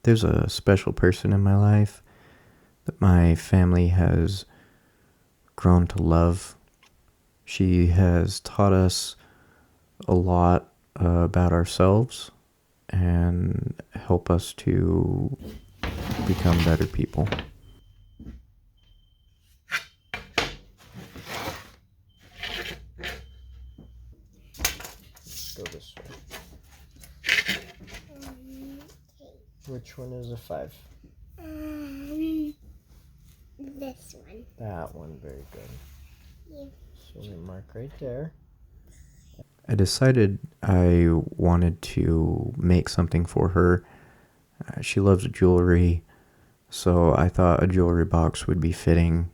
There's a special person in my life that my family has grown to love. She has taught us a lot about ourselves and help us to become better people. Let's go this way. Which one is a 5? This one. That one, very good. Yeah. So we mark right there. I decided I wanted to make something for her. She loves jewelry, so I thought a jewelry box would be fitting.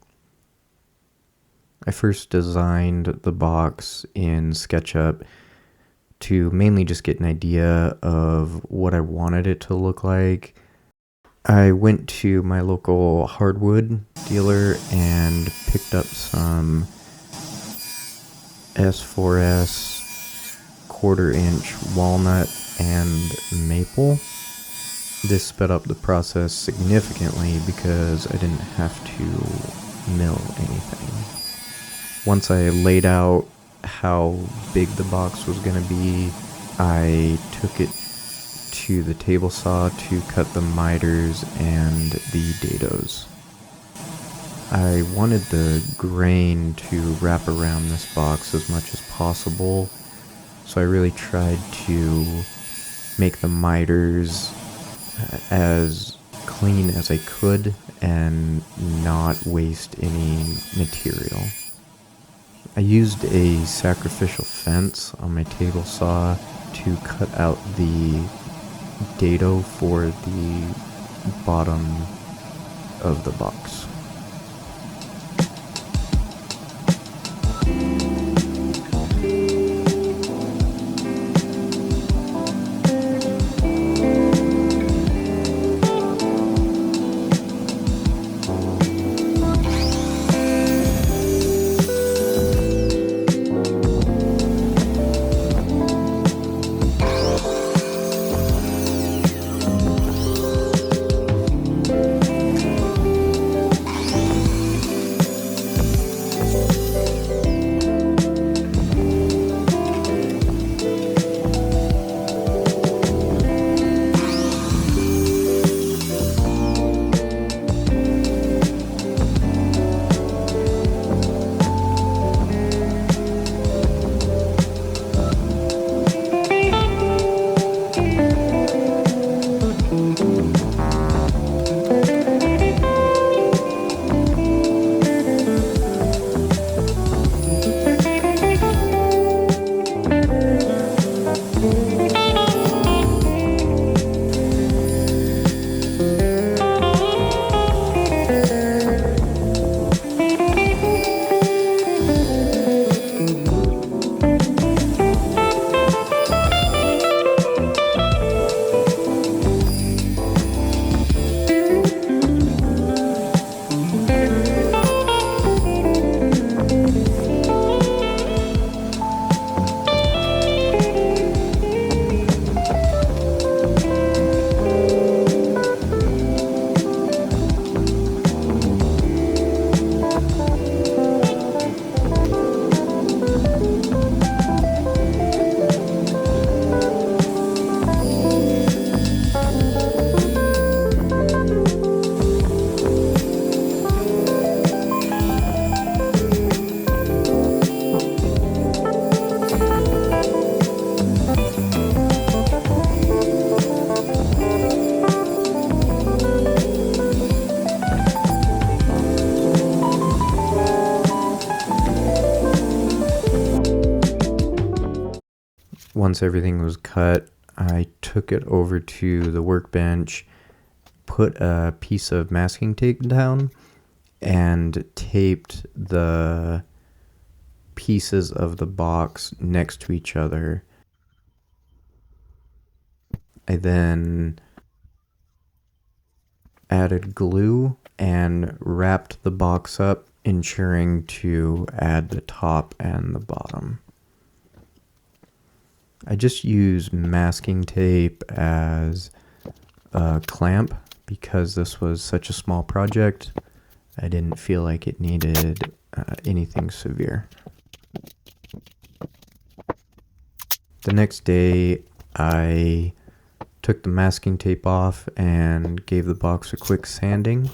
I first designed the box in SketchUp to mainly just get an idea of what I wanted it to look like. I went to my local hardwood dealer and picked up some S4S 1/4-inch walnut and maple. This sped up the process significantly because I didn't have to mill anything. Once I laid out how big the box was going to be, I took it to the table saw to cut the miters and the dados. I wanted the grain to wrap around this box as much as possible, so I really tried to make the miters as clean as I could and not waste any material. I used a sacrificial fence on my table saw to cut out the dado for the bottom of the box. Once everything was cut, I took it over to the workbench, put a piece of masking tape down, and taped the pieces of the box next to each other. I then added glue and wrapped the box up, ensuring to add the top and the bottom. I just use masking tape as a clamp because this was such a small project. I didn't feel like it needed anything severe. The next day, I took the masking tape off and gave the box a quick sanding.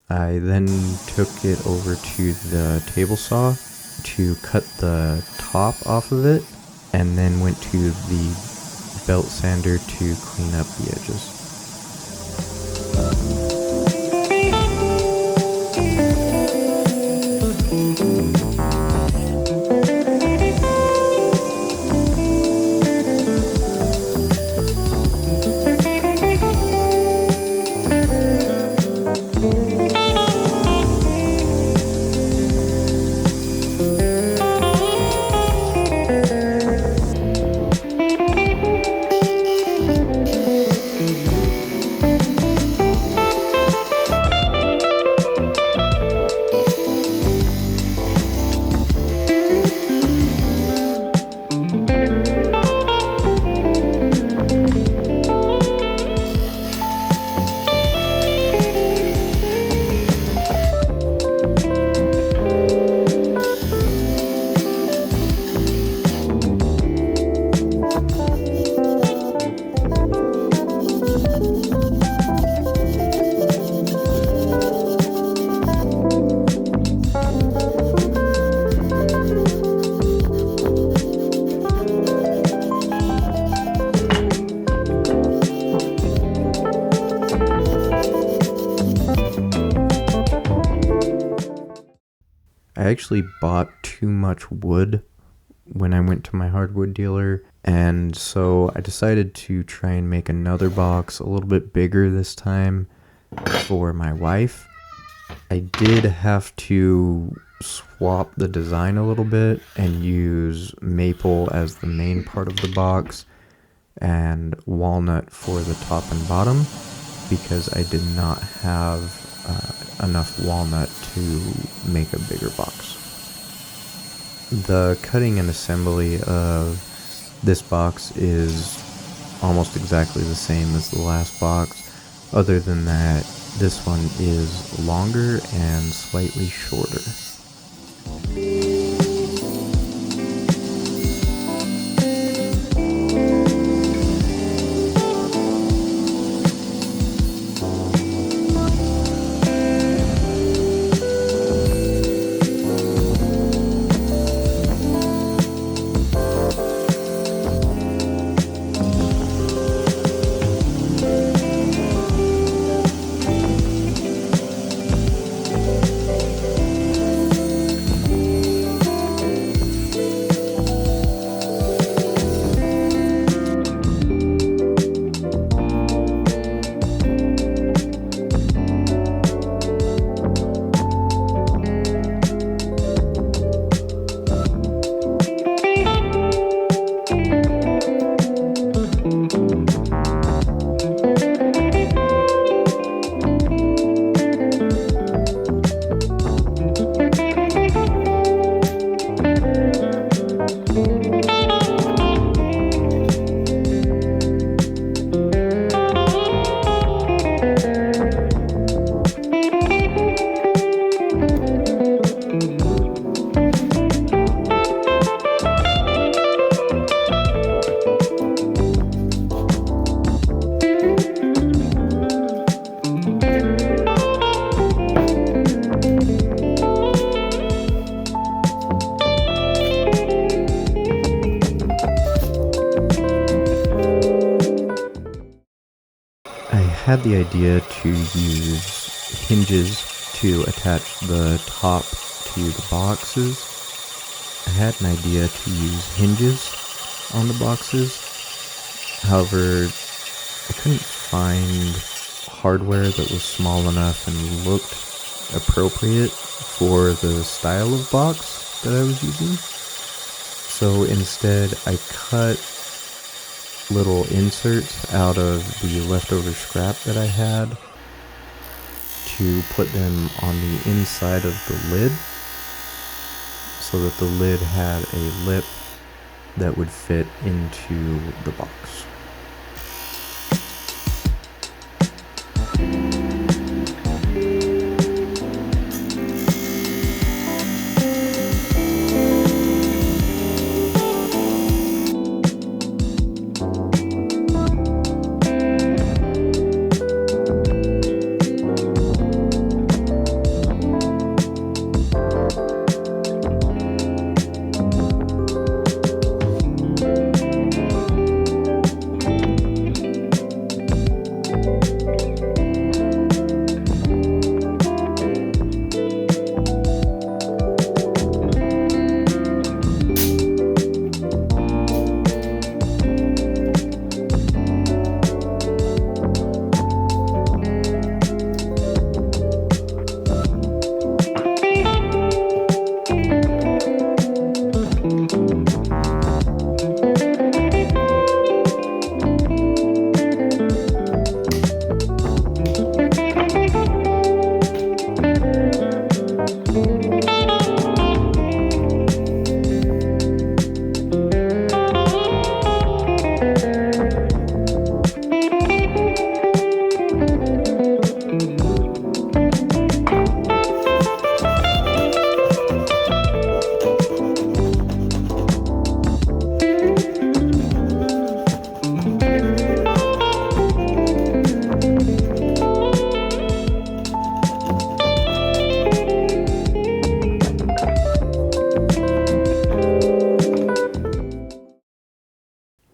I then took it over to the table saw to cut the top off of it, and then went to the belt sander to clean up the edges. I actually bought too much wood when I went to my hardwood dealer, and so I decided to try and make another box a little bit bigger this time for my wife. I did have to swap the design a little bit and use maple as the main part of the box and walnut for the top and bottom, because I did not have enough walnut to make a bigger box. The cutting and assembly of this box is almost exactly the same as the last box, other than that this one is longer and slightly shorter. had the idea to use hinges to attach the top to the boxes. I had an idea to use hinges on the boxes. However, I couldn't find hardware that was small enough and looked appropriate for the style of box that I was using. So instead, I cut little inserts out of the leftover scrap that I had to put them on the inside of the lid so that the lid had a lip that would fit into the box.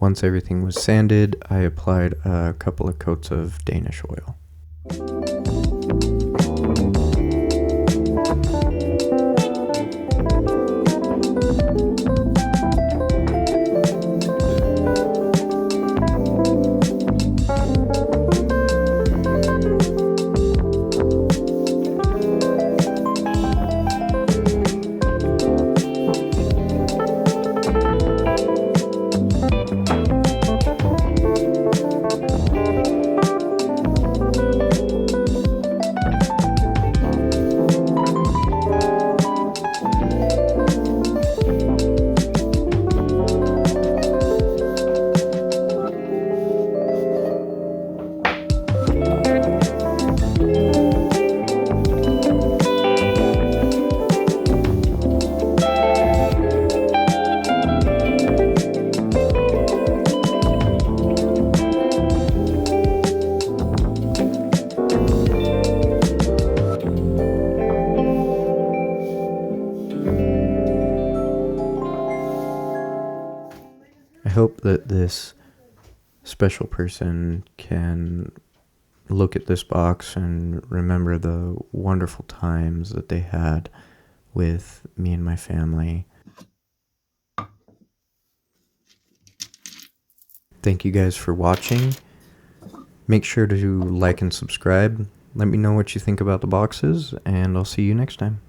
Once everything was sanded, I applied a couple of coats of Danish oil. I hope that this special person can look at this box and remember the wonderful times that they had with me and my family. Thank you guys for watching. Make sure to like and subscribe. Let me know what you think about the boxes, and I'll see you next time.